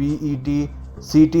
PET CT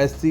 SC,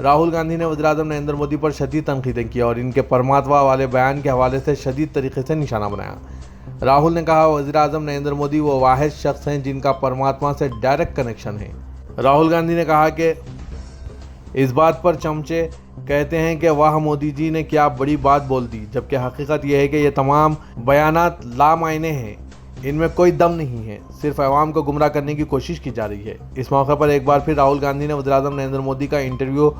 Rahul Gandhi نے وزیراعظم نریندر مودی پر شدید تنقیدیں کی اور ان کے پرماتوا والے بیان کے حوالے سے شدید طریقے سے نشانہ بنایا۔ راہل نے کہا وزیراعظم نریندر مودی وہ واحد شخص ہیں جن کا پرماتما سے ڈائریکٹ کنیکشن ہے۔ راہل گاندھی نے کہا کہ اس بات پر چمچے کہتے ہیں کہ واہ مودی جی نے کیا بڑی بات بول دی، جبکہ حقیقت یہ ہے کہ یہ تمام بیانات لامعنی ہیں، ان میں کوئی دم نہیں ہے، صرف عوام کو گمراہ کرنے کی کوشش کی جا رہی ہے۔ اس موقع پر ایک بار پھر راہل گاندھی نے وزیراعظم نریندر مودی کا انٹرویو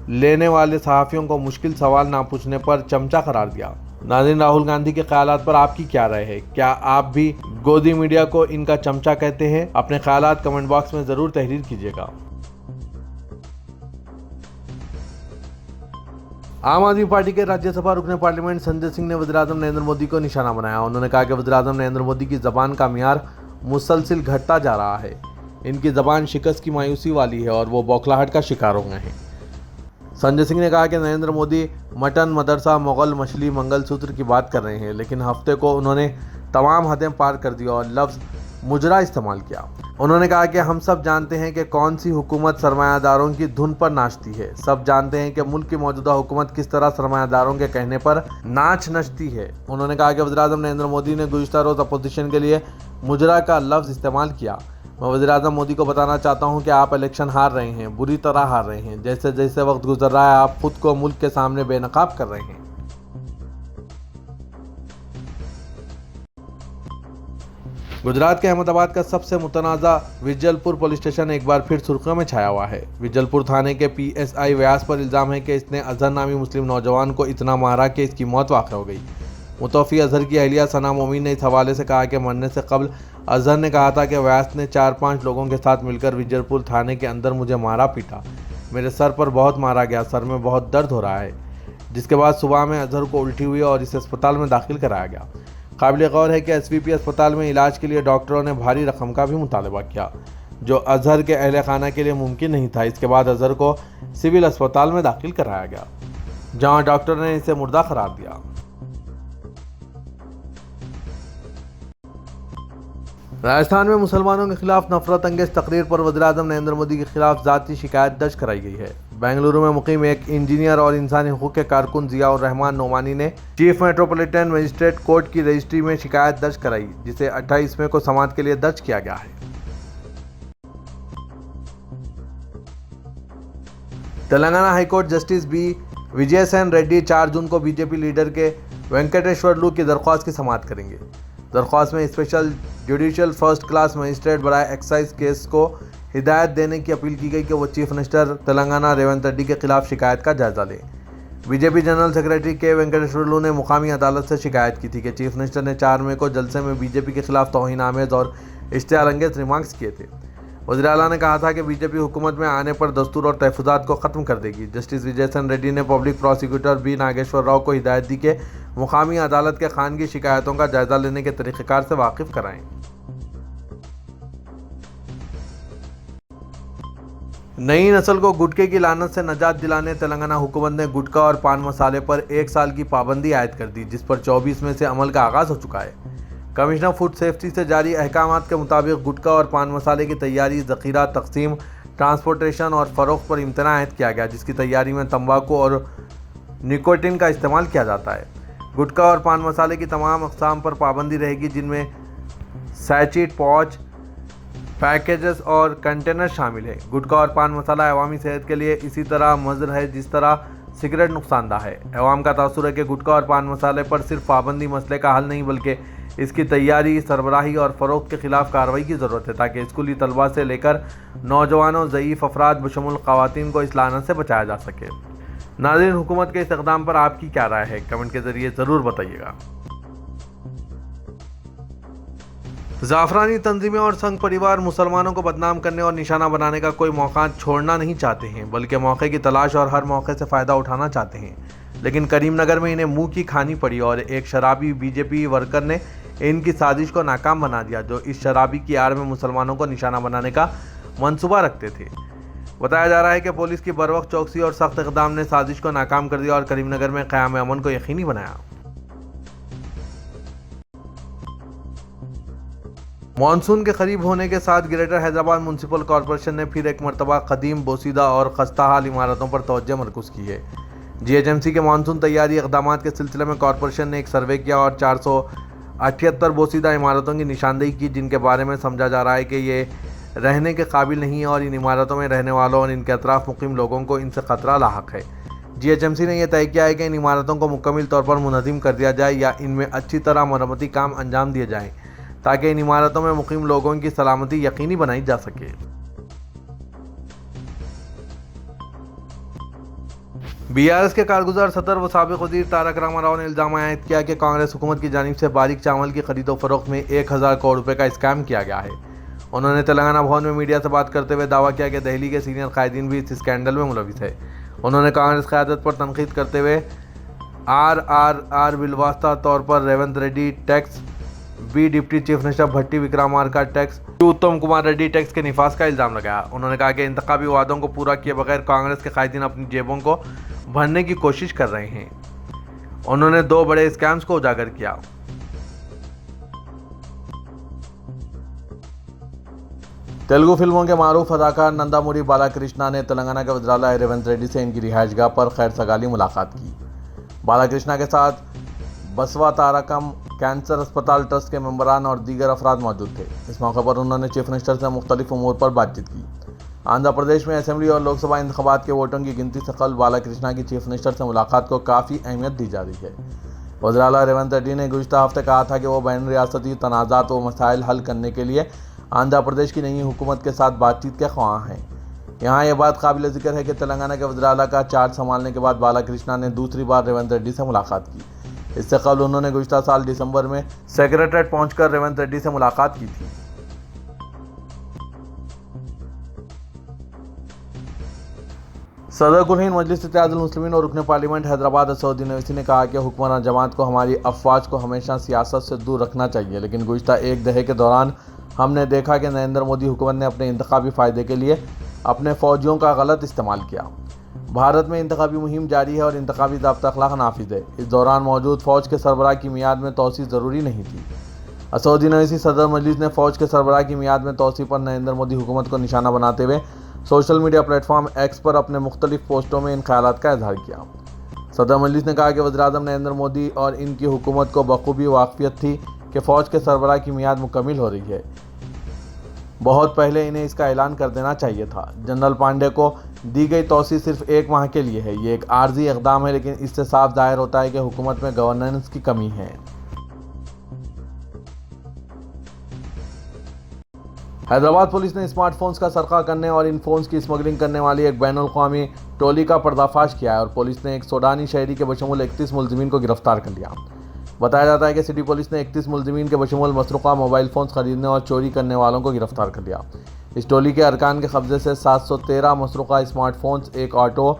لینے والے صحافیوں کو مشکل سوال نہ پوچھنے پر چمچہ قرار دیا۔ ناظرین، راہل گاندھی کے خیالات پر آپ کی کیا رائے ہے؟ کیا آپ بھی گودی میڈیا کو ان کا چمچہ کہتے ہیں؟ اپنے خیالات کمنٹ باکس میں ضرور تحریر کیجیے گا۔ عام آدمی پارٹی کے راجیہ سبھا رکن پارلیمنٹ سنجے سنگھ نے وزیراعظم نریندر مودی کو نشانہ بنایا۔ انہوں نے کہا کہ وزیراعظم نریندر مودی کی زبان کا معیار مسلسل گھٹتا جا رہا ہے، ان کی زبان شکست کی مایوسی والی ہے اور وہ بوکھلاہٹ کا شکار ہو گئے ہیں۔ سنجے سنگھ نے کہا کہ نریندر مودی مٹن، مدرسہ، مغل، مچھلی، منگل سوتر کی بات کر رہے ہیں، لیکن ہفتے کو انہوں نے تمام حدیں پار کر دی اور لفظ مجرا استعمال کیا۔ انہوں نے کہا کہ ہم سب جانتے ہیں کہ کون سی حکومت سرمایہ داروں کی دھن پر ناچتی ہے، سب جانتے ہیں کہ ملک کی موجودہ حکومت کس طرح سرمایہ داروں کے کہنے پر ناچ نچتی ہے۔ انہوں نے کہا کہ وزیراعظم نریندر مودی نے گزشتہ روز اپوزیشن کے لیے مجرا کا لفظ استعمال کیا۔ میں وزیراعظم مودی کو بتانا چاہتا ہوں کہ آپ الیکشن ہار رہے ہیں، بری طرح ہار رہے ہیں، جیسے جیسے وقت گزر رہا ہے آپ خود کو ملک کے سامنے بے نقاب کر رہے ہیں۔ گجرات کے احمد آباد کا سب سے متنازع وجل پور پولیس اسٹیشن ایک بار پھر سرخیوں میں چھایا ہوا ہے۔ وجل پور تھانے کے پی ایس آئی ویاس پر الزام ہے کہ اس نے اظہر نامی مسلم نوجوان کو اتنا مارا کہ اس کی موت واقع ہو گئی۔ متوفی اظہر کی اہلیہ ثنا مومن نے اس حوالے سے کہا کہ مرنے سے قبل اظہر نے کہا تھا کہ ویاس نے 4-5 لوگوں کے ساتھ مل کر وجل پور تھانے کے اندر مجھے مارا پیٹا، میرے سر پر بہت مارا گیا، سر میں بہت درد ہو رہا ہے، جس کے بعد صبح میں اظہر کو الٹی ہوئی اور اسے اسپتال میں داخل کرایا گیا۔ قابل غور ہے کہ ایس وی پی اسپتال میں علاج کے لیے ڈاکٹروں نے بھاری رقم کا بھی مطالبہ کیا، جو اظہر کے اہل خانہ کے لیے ممکن نہیں تھا۔ اس کے بعد اظہر کو سول اسپتال میں داخل کرایا گیا، جہاں ڈاکٹر نے اسے مردہ قرار دیا۔ راجستھان میں مسلمانوں کے خلاف نفرت انگیز تقریر پر وزیراعظم نریندر مودی کے خلاف ذاتی شکایت درج کرائی گئی ہے۔ بنگلورو میں مقیم ایک انجینئر اور انسانی حقوق کے کارکن ضیاء الرحمان نعمانی نے چیف میٹروپولیٹن مجسٹریٹ کورٹ کی رجسٹری میں شکایت درج کرائی، جسے 28 مئی کو سماعت کے لیے درج کیا گیا ہے۔ Telangana high court justice B Vijay Sen Reddy 4 June کو بی جے پی لیڈر کے وینکٹیشور لو کی درخواست کی سماعت کریں گے۔ درخواست میں special judicial first class magistrate برائے ایکسائز کیس کو ہدایت دینے کی اپیل کی گئی کہ وہ چیف منسٹر تلنگانہ ریونت ریڈی کے خلاف شکایت کا جائزہ لیں۔ بی جے پی جنرل سیکرٹری کے وینکٹیشور لو نے مقامی عدالت سے شکایت کی تھی کہ چیف منسٹر نے 4 مئی کو جلسے میں بی جے پی کے خلاف توہین آمیز اور اشتعال انگیز ریمارکس کیے تھے۔ وزیر اعلیٰ نے کہا تھا کہ بی جے پی حکومت میں آنے پر دستور اور تحفظات کو ختم کر دے گی۔ جسٹس وجے سین ریڈی نے public prosecutor be Nageswara Rao کو ہدایت دی کہ مقامی عدالت کے خانگی شکایتوں کا جائزہ لینے کے طریقہ کار سے واقف کرائیں۔ نئی نسل کو گٹکے کی لعنت سے نجات دلانے تلنگانہ حکومت نے گٹکا اور پان مسالے پر 1 سال کی پابندی عائد کر دی، جس پر 24 میں سے عمل کا آغاز ہو چکا ہے۔ کمشنر فوڈ سیفٹی سے جاری احکامات کے مطابق گٹکا اور پان مسالے کی تیاری، ذخیرہ، تقسیم، ٹرانسپورٹیشن اور فروخت پر امتناع عائد کیا گیا، جس کی تیاری میں تمباکو اور نکوٹین کا استعمال کیا جاتا ہے۔ گٹکا اور پان مسالے کی تمام اقسام پر پابندی رہے گی، جن میں سیچیٹ، پاؤچ، پیکیجز اور کنٹینر شامل ہیں۔ گٹکا اور پان مسالہ عوامی صحت کے لیے اسی طرح مضر ہے جس طرح سگریٹ نقصان دہ ہے۔ عوام کا تاثر ہے کہ گٹکا اور پان مسالے پر صرف پابندی مسئلے کا حل نہیں بلکہ اس کی تیاری، سربراہی اور فروخت کے خلاف کارروائی کی ضرورت ہے، تاکہ اسکولی طلباء سے لے کر نوجوانوں، ضعیف افراد بشمول خواتین کو اس لعنت سے بچایا جا سکے۔ ناظرین، حکومت کے اس اقدام پر آپ کی کیا رائے ہے؟ کمنٹ کے ذریعے ضرور بتائیے گا۔ زعفرانی تنظیمیں اور سنگھ پریوار مسلمانوں کو بدنام کرنے اور نشانہ بنانے کا کوئی موقع چھوڑنا نہیں چاہتے ہیں، بلکہ موقع کی تلاش اور ہر موقع سے فائدہ اٹھانا چاہتے ہیں۔ لیکن کریم نگر میں انہیں منہ کی کھانی پڑی اور ایک شرابی بی جے پی ورکر نے ان کی سازش کو ناکام بنا دیا، جو اس شرابی کی آڑ میں مسلمانوں کو نشانہ بنانے کا منصوبہ رکھتے تھے۔ بتایا جا رہا ہے کہ پولیس کی بروقت چوکسی اور سخت اقدام نے سازش کو ناکام کر دیا اور کریم نگر میں قیام امن کو یقینی بنایا۔ مانسون کے قریب ہونے کے ساتھ گریٹر حیدرآباد میونسپل کارپوریشن نے پھر ایک مرتبہ قدیم، بوسیدہ اور خستہ حال عمارتوں پر توجہ مرکوز کی ہے۔ جی ایچ ایم سی کے مانسون تیاری اقدامات کے سلسلے میں کارپوریشن نے ایک سروے کیا اور 478 بوسیدہ عمارتوں کی نشاندہی کی، جن کے بارے میں سمجھا جا رہا ہے کہ یہ رہنے کے قابل نہیں اور ان عمارتوں میں رہنے والوں اور ان کے اطراف مقیم لوگوں کو ان سے خطرہ لاحق ہے۔ جی ایچ ایم سی نے یہ طے کیا ہے کہ ان عمارتوں کو مکمل طور پر منہدم کر دیا جائے یا ان میں اچھی طرح مرمتی کام انجام دیے جائیں تاکہ ان عمارتوں میں مقیم لوگوں کی سلامتی یقینی بنائی جا سکے۔ بی آر ایس کے کارگزار صدر و سابق وزیر تارک راما راؤ نے الزام عائد کیا کہ کانگریس حکومت کی جانب سے باریک چاول کی خرید و فروخت میں 1000 کروڑ روپے کا اسکیم کیا گیا ہے۔ انہوں نے تلنگانہ بھون میں میڈیا سے بات کرتے ہوئے دعویٰ کیا کہ دہلی کے سینئر قائدین بھی اس اسکینڈل میں ملوث ہے۔ انہوں نے کانگریس قیادت پر تنقید کرتے ہوئے آر بالواسطہ طور پر ریونت ریڈی ٹیکس، بی deputy chief minister Bhatti Vikramarka tax, Uttam Kumar Reddy tax کے نفاذ کا الزام لگایا۔ انہوں نے کہا کہ انتخابی وعدوں کو پورا کیے بغیر کانگریس کے قائدین اپنی جیبوں کو بھرنے کی کوشش کر رہے ہیں۔ انہوں نے 2 بڑے اسکیمز کو اجاگر کیا۔ تیلگو فلموں کے معروف اداکار ننداموری بالا کرشنا نے تلنگانہ کے وزیراعلیٰ ریونت ریڈی سے ان کی رہائش گاہ پر خیر سگالی ملاقات کی۔ بالا کرشنا کے ساتھ بسوا تارکم کینسر اسپتال ٹرسٹ کے ممبران اور دیگر افراد موجود تھے۔ اس موقع پر انہوں نے چیف منسٹر سے مختلف امور پر بات چیت کی۔ آندھرا پردیش میں اسمبلی اور لوک سبھا انتخابات کے ووٹوں کی گنتی سے قبل بالا کرشنا کی چیف منسٹر سے ملاقات کو کافی اہمیت دی جا رہی ہے۔ وزیراعلیٰ ریونت ریڈی نے گزشتہ ہفتے کہا تھا کہ وہ بین ریاستی تنازعات و مسائل حل کرنے کے لیے آندھرا پردیش کی نئی حکومت کے ساتھ بات چیت کے خواہاں ہیں۔ یہاں یہ بات قابل ذکر ہے کہ تلنگانہ کے وزیراعلیٰ کا چارج سنبھالنے کے بعد بالا کرشنا نے دوسری بار ریونت ریڈی سے ملاقات کی۔ اس سے قبل انہوں نے گزشتہ سال دسمبر میں سیکریٹریٹ پہنچ کر ریونت ریڈی سے ملاقات کی تھی۔ صدر کل ہند مجلس اتحاد المسلمین اور رکن پارلیمنٹ حیدرآباد اسدالدین اویسی نے کہا کہ حکمران جماعت کو ہماری افواج کو ہمیشہ سیاست سے دور رکھنا چاہیے، لیکن گزشتہ 1 دہے کے دوران ہم نے دیکھا کہ نریندر مودی حکومت نے اپنے انتخابی فائدے کے لیے اپنے فوجیوں کا غلط استعمال کیا۔ بھارت میں انتخابی مہم جاری ہے اور انتخابی ضابطہ اخلاق نافذ ہے۔ اس دوران موجود فوج کے سربراہ کی میعاد میں توسیع ضروری نہیں تھی۔ اسدالدین اویسی صدر مجلس نے فوج کے سربراہ کی میعاد میں توسیع پر نریندر مودی حکومت کو نشانہ بناتے ہوئے social media platform X پر اپنے مختلف پوسٹوں میں ان خیالات کا اظہار کیا۔ صدر مجلس نے کہا کہ وزیراعظم نریندر مودی اور ان کی حکومت کو بخوبی واقفیت تھی کہ فوج کے سربراہ کی میعاد مکمل ہو رہی ہے۔ بہت پہلے انہیں اس کا اعلان کر دینا چاہیے تھا۔ جنرل پانڈے کو دی گئی توسیع صرف 1 ماہ کے لیے ہے۔ یہ ایک عارضی اقدام ہے، لیکن اس سے صاف ظاہر ہوتا ہے کہ حکومت میں گورننس کی کمی ہے۔ حیدرآباد پولیس نے اسمارٹ فونز کا سرقہ کرنے اور ان فونز کی اسمگلنگ کرنے والی ایک بین الاقوامی ٹولی کا پردہ فاش کیا ہے اور پولیس نے ایک سوڈانی شہری کے بشمول 31 ملزمین کو گرفتار کر لیا۔ بتایا جاتا ہے کہ سٹی پولیس نے 31 ملزمین کے بشمول مسروقہ موبائل فونز خریدنے اور چوری کرنے والوں کو گرفتار کر لیا۔ اس ٹولی کے ارکان کے قبضے سے 713 مسروقہ اسمارٹ فونز، 1 آٹو،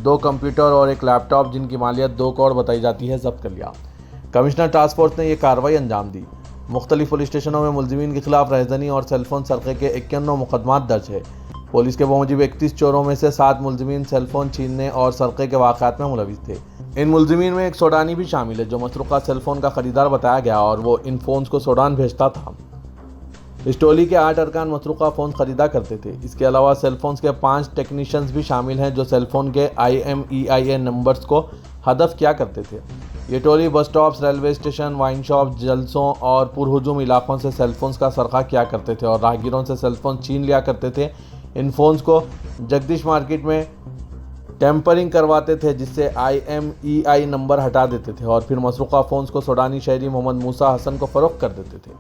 2 کمپیوٹر اور 1 لیپ ٹاپ جن کی مالیت 2 کروڑ بتائی جاتی ہے ضبط کر لیا۔ کمشنر ٹاسک فورس نے یہ کارروائی انجام دی۔ مختلف پولیس اسٹیشنوں میں ملزمین کے خلاف رہزنی اور سیل فون سرقے کے 51 مقدمات درج ہے۔ پولیس کے بموجب 31 چوروں میں سے 7 ملزمین سیل فون چھیننے اور سرقے کے واقعات میں ملوث تھے۔ ان ملزمین میں ایک سوڈانی بھی شامل ہے جو مسروقہ سیل فون کا خریدار بتایا گیا اور وہ ان فونز کو سوڈان بھیجتا تھا۔ اس ٹولی کے 8 ارکان مسروقہ فون خریدا کرتے تھے۔ اس کے علاوہ سیل فونز کے 5 ٹیکنیشینز بھی شامل ہیں جو سیل فون کے IMEIA نمبرز کو ہدف کیا کرتے تھے۔ یہ ٹولی بس سٹاپس، ریلوے اسٹیشن، وائن شاپ، جلسوں اور پرہجوم علاقوں سے سیل فونز کا سرقہ کیا کرتے تھے اور راہگیروں سے سیل فون چھین لیا کرتے تھے۔ ان فونز کو جگدیش مارکیٹ میں ٹیمپرنگ کرواتے تھے جس سے IMEI نمبر ہٹا دیتے تھے اور پھر مسروقہ فونز کو سوڈانی شہری محمد موسیٰ حسن کو فروخت کر دیتے تھے۔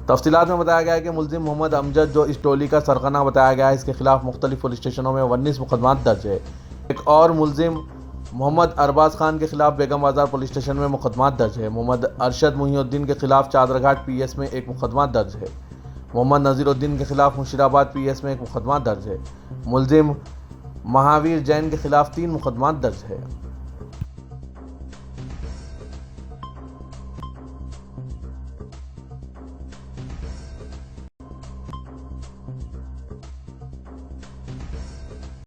تفصیلات میں بتایا گیا ہے کہ ملزم محمد امجد جو اس ٹولی کا سرغنہ بتایا گیا ہے، اس کے خلاف مختلف پولیس اسٹیشنوں میں 19 مقدمات درج ہے۔ ایک اور ملزم محمد ارباز خان کے خلاف بیگم بازار پولیس اسٹیشن میں مقدمات درج ہے۔ محمد ارشد محی الدین کے خلاف چادر گھاٹ PS میں 1 مقدمہ درج ہے۔ محمد نذیر الدین کے خلاف مشیرآباد PS میں 1 مقدمہ درج ہے۔ ملزم مہاویر جین کے خلاف 3 مقدمات درج ہے۔